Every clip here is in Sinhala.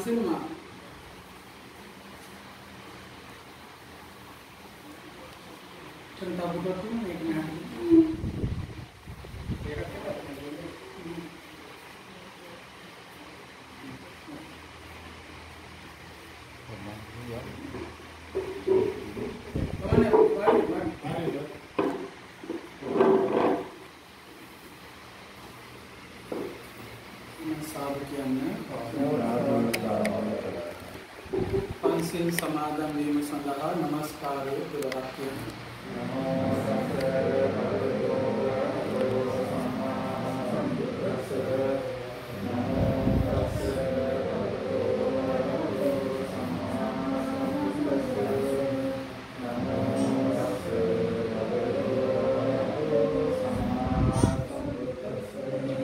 Cinema. Cerita buku tu naik nanti. पंसिल समादम वीम संदहा नमस्कार पुरवाक्य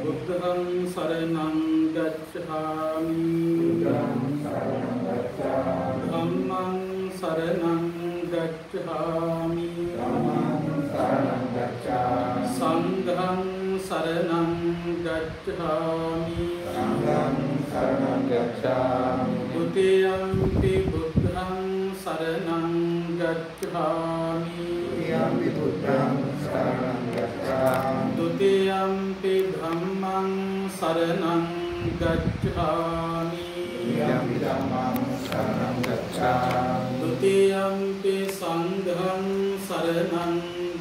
बुद्धं शरणं गच्छामि धम्मं शरणं गच्छामि संघं शरणं गच्छामि द्वितीयंपि बुद्धं शरणं गच्छामि द्वितीयंपि धम्मं शरणं गच्छामि द्वितीयंपि संघं शरणं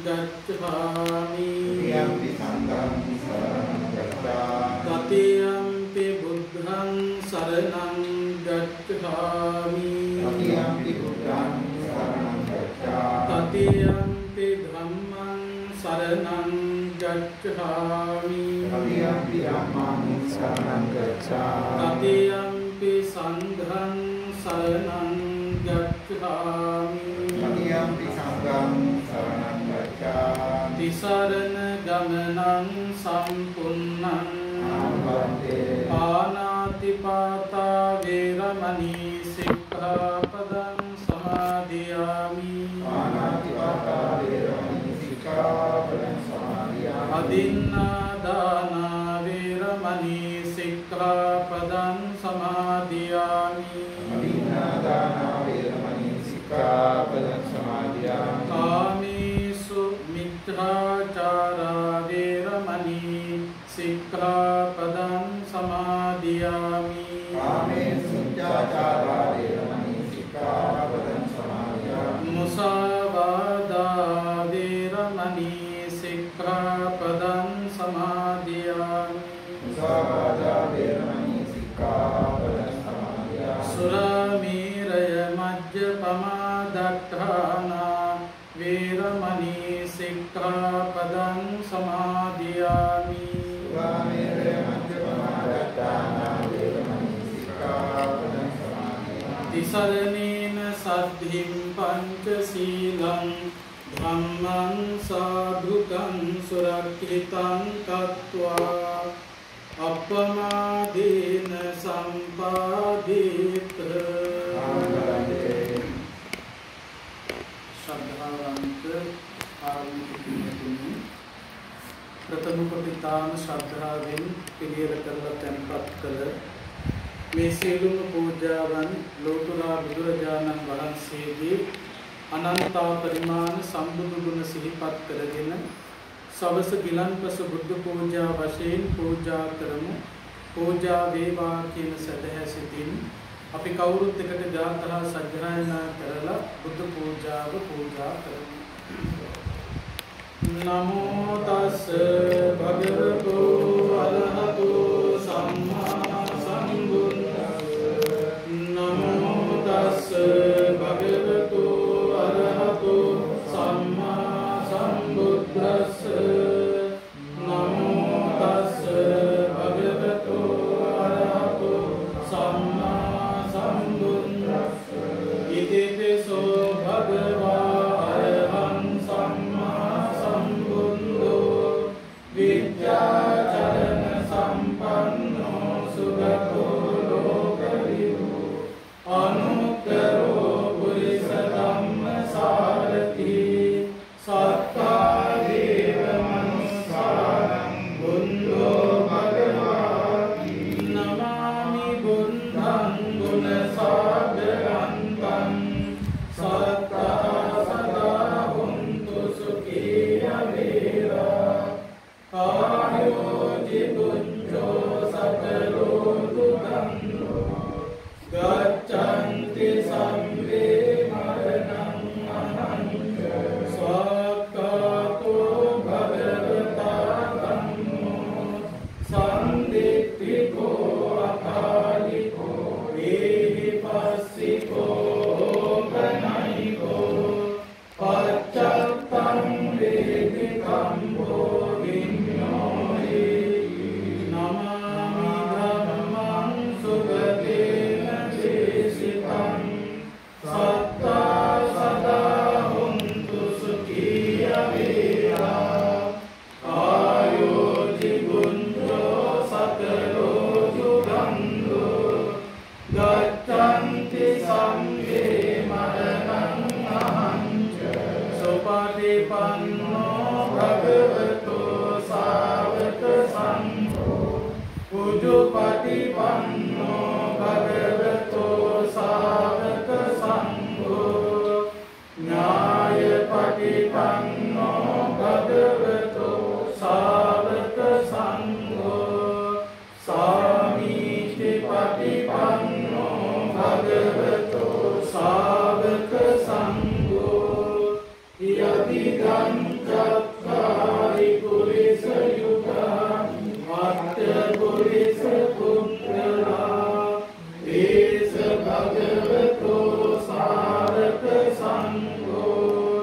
गच्छामि तृतीयंपि बुद्धं शरणं गच्छामि तृतीयंपि धम्मं शरणं गच्छामि तृतीयंपि संघं शरणं गच्छामि तिसरन गमनं संपूर्णं पानातिपाता वेरमणि सिक्खापदं समादियामि अदिन्नादाना वेरमणि सिक्खापदं समादियामि कामेषु मिथ्याचारा वेरमणि सिक्खापदं समादियामि मुसावादा वेरमणि सिक्खापदं समादियामि सुरामेरय मज्जपमादट्ठाना वेरमणि सिक्खापदं समादियामि तिसरनेन सद्धिं पंचशीलं धम्मं साधुकं सुरक्षितं कृत्वा अपमादेन संपादित। श्रद्धावंत प्रथम पतितान श्रद्धाविन पिलियर करला तेंपत कल මේ සියලුම පූජාවන් ලෝතුරා බුදුරජාණන් වහන්සේගේ අනන්තා පරිමාණ සම්බුදු ගුණ සිහිපත් කරගෙන සවස ගිලන්පස බුද්ධ පූජා වශයෙන් පූජා කරමු. පූජා වේවා කියන සදහැ සිතින් අපි කවුරුත් එකට ගාථා සජ්ජායනා කරලා බුද්ධ පූජාව පූජා කරමු. නමෝ තස් භගවතු අරහතු සම්මා සම්බුද්දස්ස. නමෝ තස් භගවතු අරහතු සම්මා සම්බුද්දස්ස. නමෝ තස් භගවතු අරහතු සම්මා සම්බුද්දස්ස. ඉතිපිසෝ භගවා අරහං සම්මා සම්බුද්ධෝ විද්‍යාචරණ සම්පන්නෝ සුගතෝ ලෝකවිදු අනුත්තරෝ පුරිස ධම්මසාරති සත්තා දේව මනුස්සානං බුද්ධෝ භගවාති. නමාමි බුද්ධං ගුණ සාගරන්තං සත්තා සදා හුන්තු සුඛී අවේරා ආයෝ ජිබුඤ්ජෝ සකලෝ දුක්ඛං ගච්ඡන්ති සම්වේ මරණං අනංච ස්වාක්ඛාතෝ භගවතා ධම්මෝ සම්දිත්තිකෝ අකාලිකෝ වේහිපස්සිකෝ ගණයිකෝ පච්චත්තං වේදිකම්බෝ විඤ්ඤෝහි. නමාමි ධම්මං සුගතේන චේසිතං සත්තා සදා හුන්තු සුඛී අවේරා ආයෝ ජිබුඤ්ජෝ සකලෝ යුගන්ධෝ ගච්ඡන්ති සම්වේ මරණං අහංච සෝපාටිපන්නෝ භගවතෝ සාවක සංඝෝ උජුපටිපන්නෝ භගවතෝ සාවක සංඝෝ ඥායපටිපන්නෝ භගවතෝ සාවක සංඝෝ සාමීචි පටිපන්නෝ භගවතෝ සාවක සංඝෝ යතිදං චත්තාරි පුරිස යුගං මත්ත පුරිස පුත්‍රා දේශ භගවතෝ සාරක සංඝෝ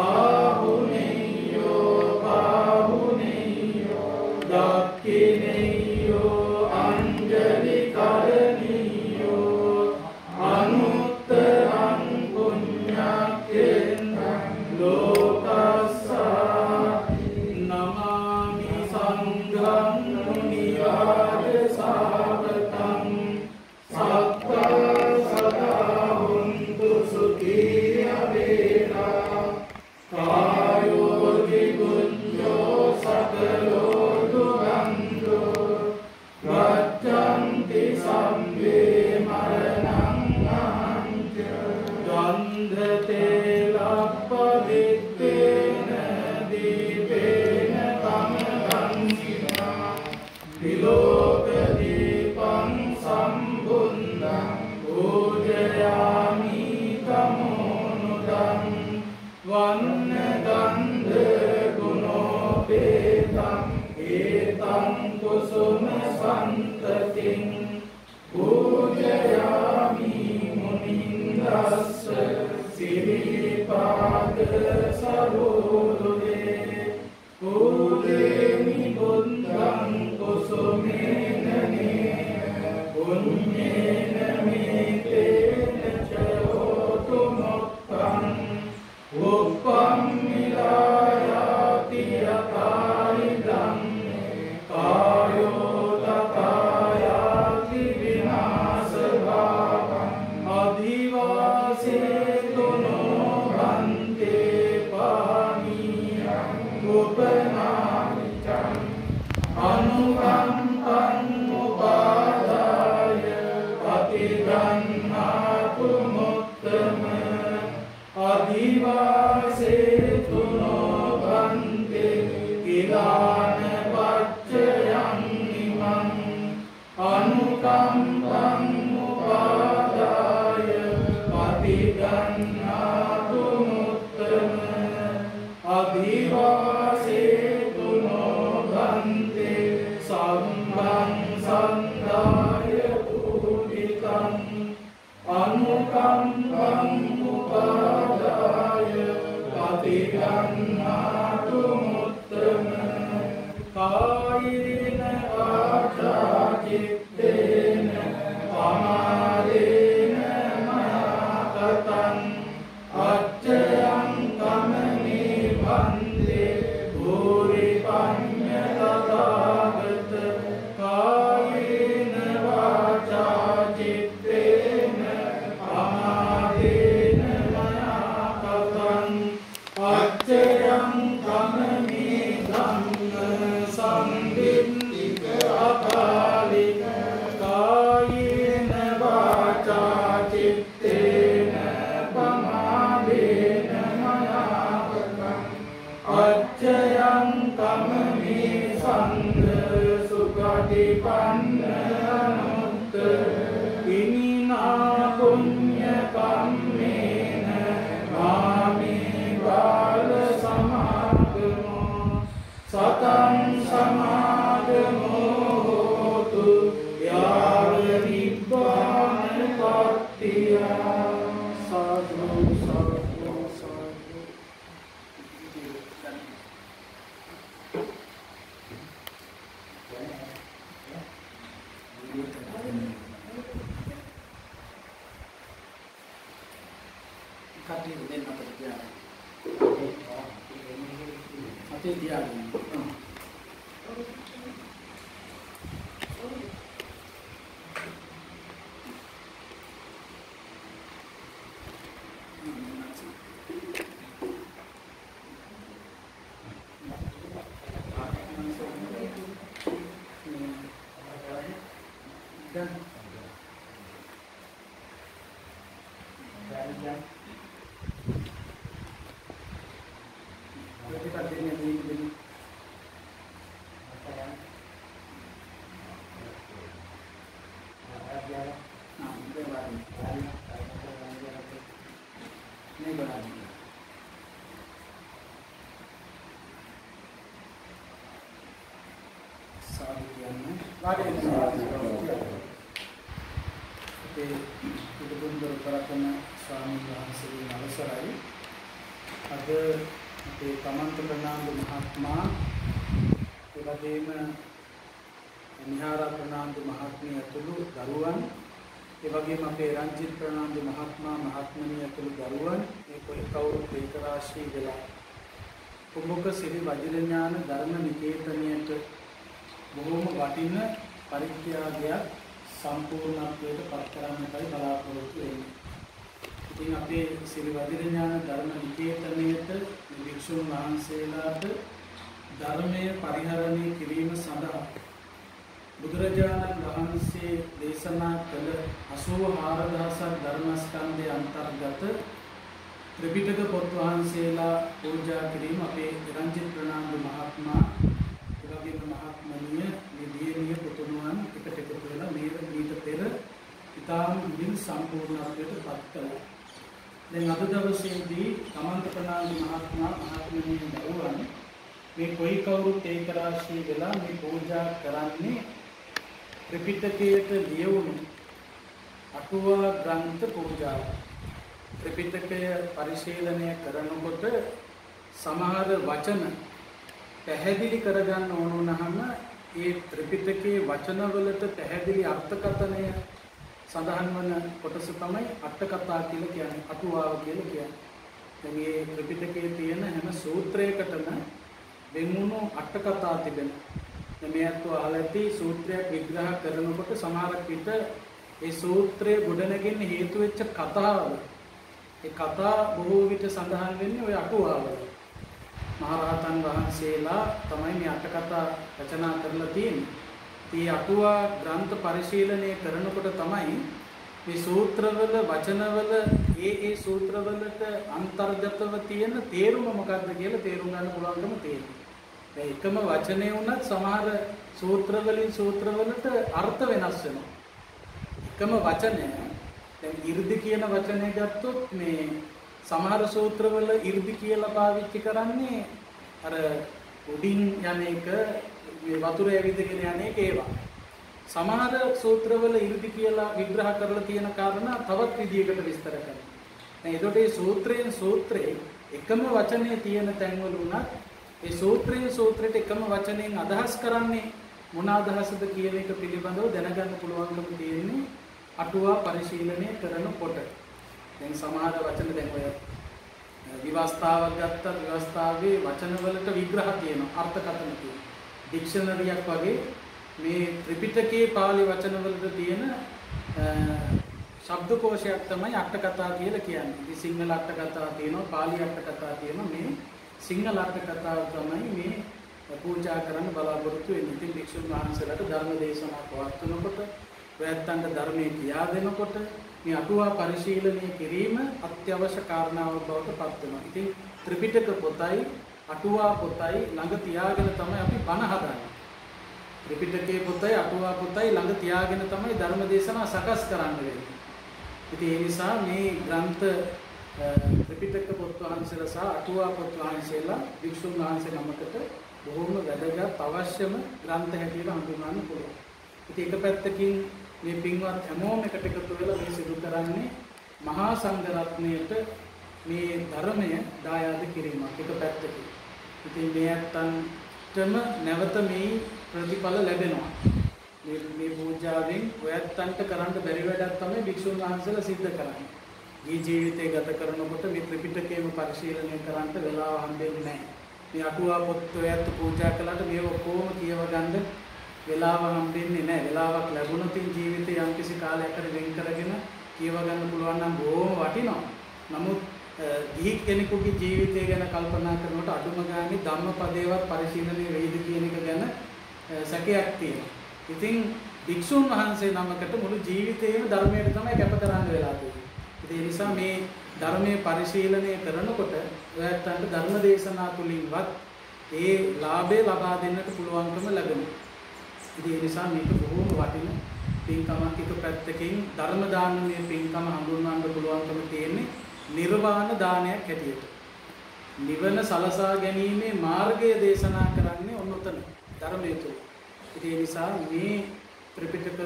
ආහුනේයෝ පාහුනේයෝ දක්ඛිනේයෝ අංජලි කරණීයෝ අනුත්තරං පුඤ්ඤක්ඛේන ලෝකස්සාති. නමාමි සංඝං මුනිරාජ ශාවකං සත්තා සදා හුන්තු සුඛී අවේරා කායෝ විගුඤ්ජෝ සකලෝ දුගන්ධෝ ගච්ඡන්ති සම්වේ මරණං අහංච ගන්ධතේ ලප්පවිත්තේන දීපේන තමගන්සිනා විලෝකදීපං සම්බුද්ධං පූජයාමි තමෝනුදං වන්න ගන්ධ ගුණෝපේතං ඒතං කුසුම සන්තතින් පූජයාමි මුනින්දස්ස සිරිපාද සරෝදුදේ පූජේමි බුද්ධං කුසුමේන නේන පුඤ්ඤේන මේතේන චෝතු මොක්ඛං උප්පම්මිලායාති යකාරි ධම්මේ කායෝ තකායාති විනාශ භාවං අධිවාසේ තුනෝ භන්තේ පාමි නිදාන වච්චයං ඉමං අනුකම්පං උපාදාය පටිගන්නාතු මුත්තම අභිවාසේතු නොබන්තේ සම්බං සන්දාය පුරිතං අනුකම්පං උපාදාය පටිගන්නාතු මුත්තම කායේන වාචා චිත්තේන පමාදේන මයාකතං අච්චයං කමනේ වන්දේ භූරි පඤ්ඤ තථාගත කායේන වාචා චිත්තේන පමාදේන මයාකතං අච්චයං කමනේ ධම්ම සම්දිත්තික අකාලික කායේන වාචා චිත්තේන පමාදේන මයාකතං අච්චයං කමනේ සංඝ සුඛටිපන්න අනුත්තර ඉමිනා පුඤ්ඤ කම්මේන මාමේ බාල සමාගමෝ සතං සමාගමෝ හෝතු යාව නිබ්බාන පත්තිය සාදු සාදු සාදු කටි දෙන්න අපිට කියන්න. අතේ තියාගන්න. අද අපේ කමන්ත ප්‍රනාන්දු මහත්මයා ඒ වගේම නිහාරා ප්‍රනාන්දු මහත්මිය ඇතුළු දරුවන් ඒ වගේම අපේ රංජිත් ප්‍රනාන්දු මහත්මයා මහත්මනිය ඇතුළු දරුවන් මේ කවුරුත් ඒක රාශී වෙලා කුඹක සිරි වජිරඥාන ධර්ම නිකේතනයට බොහොම වටින පරිත්‍යාගයක් සම්පූර්ණත්වයට පත් කරන්නටයි බලාපොරොත්තු වෙන්නේ. ඉතින් අපේ සිරි වජිරඥාන ධර්ම නිකේතනයට වික්ෂුන් වහන්සේලාට ධර්මයේ පරිහරණය කිරීම සඳහා බුදුරජාණන් වහන්සේ දේශනා කළ 84000ක් ධර්මස්කන්ධය අන්තර්ගත ත්‍රිපිටක පොත් වහන්සේලා පූජා කිරීම අපේ රංජිත් ප්‍රනාන්දු මහත්මයා ඒ වගේම මහත්මනිය විදියේනිය පුතුණුවන් එකට එකතු වෙලා මීට පෙර ඉතාම මුලින් සම්පූර්ණත්වයට පත් කළා. දැන් අද දවසේදී කමන්ත ප්‍රනාන්දු මහත්මයා මහත්මනිය දරුවන් මේ කොයි කවුරුත් ඒක රාශී වෙලා මේ පූජා කරන්නේ ත්‍රිපිටකයට ලියවුණු අටුවා ග්‍රන්ථ පූජාව. ත්‍රිපිටකය පරිශීලනය කරනකොට සමහර වචන පැහැදිලි කරගන්න ඕන වුණාම ඒ ත්‍රිපිටකයේ වචනවලට පැහැදිලි අර්ථකථනය සඳහන් වන කොටස තමයි අට කතා කියලා කියන්නේ, අටුවාව කියලා කියන්නේ. දැන් මේ ත්‍රිපිටකයේ තියෙන හැම සූත්‍රයකටම වෙන්වුණු අට කතා තිබෙනවා. දැන් මේ අත්ව අහලා ඇති සූත්‍රයක් විග්‍රහ කරනකොට සමහරක් විට ඒ සූත්‍රයේ ගොඩනැගෙන හේතු වෙච්ච කතාව ඒ කතා බොහෝ විට සඳහන් වෙන්නේ ওই අටුවාවල. මහරහතන් වහන්සේලා තමයි මේ අට කතා රචනා කරලා තියෙන්නේ. මේ අටුවා ග්‍රන්ථ පරිශීලනය කරනකොට තමයි මේ සූත්‍රවල වචනවල ඒ සූත්‍රවලට අන්තර්ගතව තියෙන තේරුම මොකක්ද කියලා තේරුම් ගන්න පුළුවන්කම තියෙනවා. එකම වචනේ වුණත් සමහර සූත්‍රවලට අර්ථ වෙනස් වෙනවා. එකම වචනය දැන් 이르දි කියන වචනේ ගත්තොත් මේ සමහර සූත්‍රවල 이르දි කියලා පාවිච්චි කරන්නේ අර උඩින් යන එක මේ වතුර ඇවිදගෙන යන එක ඒවා. සමහර සූත්‍රවල 이르දි කියලා විග්‍රහ කරලා තියෙන කාරණා තවත් විදියකට විස්තර කරනවා. දැන් ඒකට මේ සූත්‍රයේ එකම වචනේ තියෙන තැන්වල උනත් ඒ සූත්‍රයට එකම වචනයෙන් අදහස් කරන්නේ මොන අදහසද කියන එක පිළිබඳව දැනගන්න පුළුවන්කම තියෙන්නේ අටුවා පරිශීලනය කරනකොට. දැන් සමහර වචන දැන් ඔය විවස්ථාවක් ගත්තත් විවස්ථාවේ වචනවලට විග්‍රහ තියෙනවා අර්ථකථන තියෙනවා. ඩික්ෂනරියක් වගේ මේ ත්‍රිපිටකයේ පාලි වචනවලට තියෙන ශබ්දකෝෂයක් තමයි අට කතා කියලා කියන්නේ. ඉතින් සිංහල අට කතා තියෙනවා, පාලි අට කතා තියෙනවා. මේ සිංහල අට කතාව තමයි මේ පූජා කරන්න බලාපොරොත්තු වෙන්නේ. ඉතින් භික්ෂුන් වහන්සේලාට ධර්ම දේශනා පවත්වනකොට, වැත්තන්ට ධර්මයේ කියා දෙනකොට මේ අටුවා පරිශීලනය කිරීම අත්‍යවශ්‍ය කාරණාවක් බවට පත් වෙනවා. ඉතින් ත්‍රිපිටක පොතයි අටුවා පොතයි ළඟ තියාගෙන තමයි අපි බණ හදන්නේ. ත්‍රිපිටකයේ පොතයි අටුවා පොතයි ළඟ තියාගෙන තමයි ධර්ම දේශනා සකස් කරන්න වෙන්නේ. ඉතින් ඒ නිසා මේ ග්‍රන්ථ ත්‍රිපිටක පොත් වහන්සේලා සහ අටුවා පොත් වහන්සේලා භික්ෂුන් වහන්සේ නමකට බොහොම වැදගත් අවශ්‍යම ග්‍රන්ථ හැටියට හඳුන්වන්න පුළුවන්. ඉතින් එක පැත්තකින් මේ පින්වත් හැමෝම එකට එකතු වෙලා මේ සිදු කරන්නේ මහා සංඝ රත්නයට මේ ධර්මය දායාද කිරීමක් එක පැත්තකින්. ඉතින් මේ අත්තන්ටම නැවත මේ ප්‍රතිඵල ලැබෙනවා. මේ පූජාවෙන් ඔයත්තන්ට කරන්න බැරි වැඩක් තමයි භික්ෂුන් වහන්සේලා සිද්ධ කරන්නේ. මේ ජීවිතය ගත කරනකොට මේ ත්‍රිපිටකයම පරිශීලනය කරන්න වෙලාව හම්බෙන්නේ නැහැ. මේ අටුවා පොත් ඔයත් පූජා කළාට මේව කොහොම කියව ගන්න වෙලාව හම්බෙන්නේ නැහැ. වෙලාවක් ලැබුණොත් ජීවිතේ යම්කිසි කාලයකට වෙන් කරගෙන කියව ගන්න පුළුවන් නම් බොහොම වටිනවා. නමුත් ගිහි කෙනෙකුගේ ජීවිතය ගැන කල්පනා කරනකොට අඩුම ගානේ ධම්මපදේවත් පරිශීලනය වෙයිද කියන එක ගැන සැකයක් තියෙනවා. ඉතින් භික්ෂුන් වහන්සේ නමකට මුළු ජීවිතේම ධර්මයට තමයි කැප කරන්න වෙලා තියෙන්නේ. ඒ නිසා මේ ධර්මයේ පරිශීලනය කරනකොට ඔයයන්ට ධර්ම දේශනා තුලින්වත් ඒ ලාභය ලබා දෙන්නට පුළුවන්කම ලැබෙනවා. ඉතින් ඒ නිසා මේක බොහොම වටින පින්කමක්. එක පැත්තකින් ධර්ම දානමය පින්කම හඳුන්වන්න පුළුවන්කම තියෙන්නේ නිර්වාණ දානයක් හැටියට. නිවන සලසා ගැනීමේ මාර්ගය දේශනා කරන්නේ ඔන්නතන ධර්මයේ තුල. ඒ නිසා මේ ත්‍රිපිටක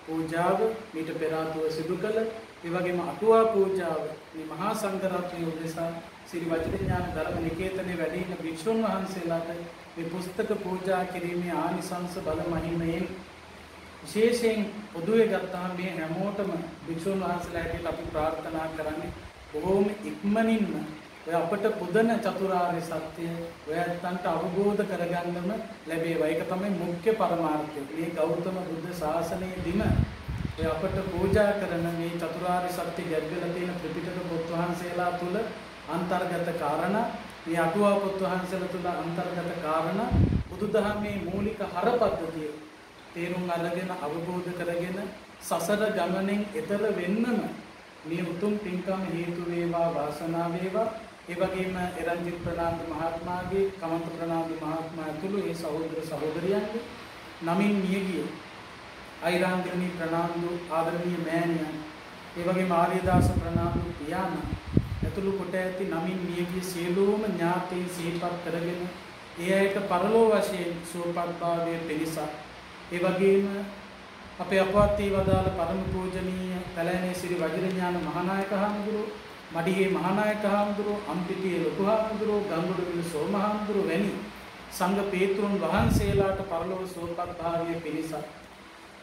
පූජාව මීට පෙර ආතුව සිදු කළ ඒ වගේම අටුවා පූජාව මේ මහා සංඝ රත්නය උදෙසා ශ්‍රී වජිරඥාන ධර්ම නිකේතනයේ වැඩ ඉන්න භික්ෂුන් වහන්සේලාට මේ පුස්තක පූජා කිරීමේ ආනිසංස බල මහිමයෙන් විශේෂයෙන් පොදුවේ ගත්තාම මේ හැමෝටම භික්ෂුන් වහන්සේලාට අපි ප්‍රාර්ථනා කරන්නේ බොහෝම ඉක්මනින්ම ඔය අපට පුදන චතුරාර්ය සත්‍ය ඔයයන්ට අවබෝධ කරගන්නම ලැබේවා. ඒක තමයි මුඛ්‍ය පරමාර්ථය. මේ ගෞතම බුද්ධ ශාසනයේදීම ඔය අපට පූජා කරන මේ චතුරාර්ය සත්‍ය ගැඹෙලා තියෙන ත්‍රිපිටක පොත් වහන්සේලා තුල අන්තර්ගත කාරණා, මේ අටුවා පොත් වහන්සේලා තුල අන්තර්ගත කාරණා බුදුදහමේ මූලික හරපද්ධතිය තේරුම් අරගෙන අවබෝධ කරගෙන සසර ගමනෙන් එතර වෙන්නම මේ උතුම් පින්කම් හේතු වේවා වාසනාව වේවා. ඒ වගේම එරන්ජිත් ප්‍රනාන්දු මහත්මයාගේ කමන්ත ප්‍රනාන්දු මහත්මයා ඇතුළු ඒ සහෝදර සහෝදරියන්ගේ නමින් මියගිය අයිරාන්ද්‍රණී ප්‍රනාන්දු ආදරණීය මෑණියන්, ඒ වගේම ආර්යදාස ප්‍රනාන්දු පියාණන් ඇතුළු කොට ඇති නමින් මියගිය සියලුම ඥාතීන් සිහිපත් කරගෙන ඒ අයට පරලෝ වශයෙන් සුවපත් භාවයේ පිණිස, ඒ වගේම අපේ අපවත් වේවදාල පරම පූජනීය කලයනේ ශ්‍රී වජිරඥාන මහානායක හාමුදුරුවෝ, මඩිහේ මහානායක හාමුදුරුවෝ, අම්පිටියේ ලොකු හාමුදුරුවෝ, ගංගොඩවිල සෝම හාමුදුරුවෝ වැනි සංඝ පේතුන් වහන්සේලාට පරලොව සුවපත් භාවයේ පිණිස,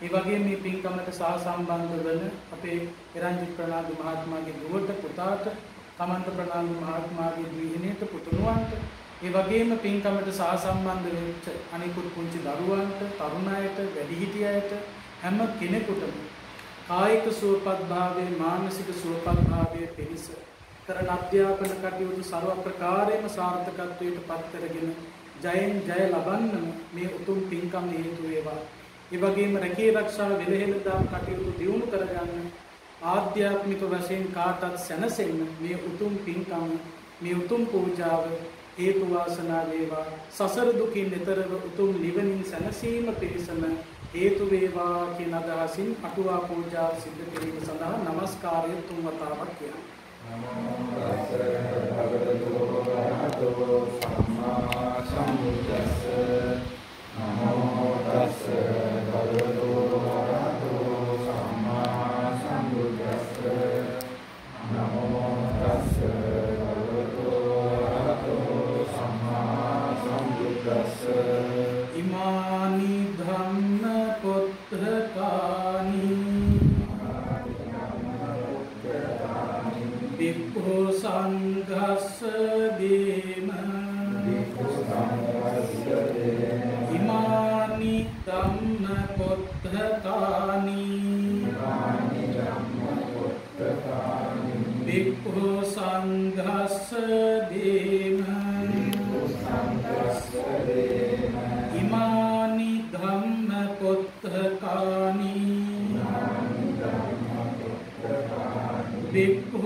ඒ වගේම මේ පින්කමට සහසම්බන්ධ වන අපේ එරන්ජිත් ප්‍රනාන්දු මහත්මයාගේ දුවට පුතාට, කමන්ත ප්‍රනාන්දු මහත්මයාගේ දුහිණියට පුතුණුවන්ට, ඒ වගේම පින්කමට සහසම්බන්ධ වෙච්ච අනිකුත් පුංචි දරුවන්ට, තරුණයට, වැඩිහිටියන්ට හැම කෙනෙකුටම කායික සුවපත් භාවයේ, මානසික සුවපත් භාවයේ පිණිස කරන අධ්‍යාපන කටයුතු ਸਰව ප්‍රකාරයෙන්ම සාර්ථකත්වයට පත් කරගෙන ජයෙන් ජය ලබන්නම මේ උතුම් පින්කම් හේතු වේවා. ඒ වගේම රැකී ආරක්ෂා වෙලෙහෙළදාම් කටයුතු දියුණු කරගන්න, ආධ්‍යාත්මික වශයෙන් කාටත් සැනසෙන්න මේ උතුම් පින්කම්, මේ උතුම් පූජාව හේතු වාසනා වේවා. සසර දුකින් නිතරව උතුම් නිවනින් සැනසීම පිණිසම හේතු වේවා කියන අදහසින් අටුවා පූජා සිදු කිරීම සඳහා নমස්කාරය තුන් වතාවක් කියනවා. නමෝ තස්ස භගවතු වරහතෝ සම්මා සම්බුද්දස්ස නමෝ තස්ස භගවතු වරහතෝ සම්මා සම්බුද්දස්ස නමෝ තස්ස භගවතු වරහතෝ සම්මා සම්බුද්දස්ස ඉමානි ධම්ම පුත්‍රකානි වික්ඛු සංඝස්ස දේම ඉමානි ධම්ම පුත්‍රකානි වික්ඛු සංඝස්ස දේම ඉමානි ධම්ම පුත්‍රකානි වික්ඛු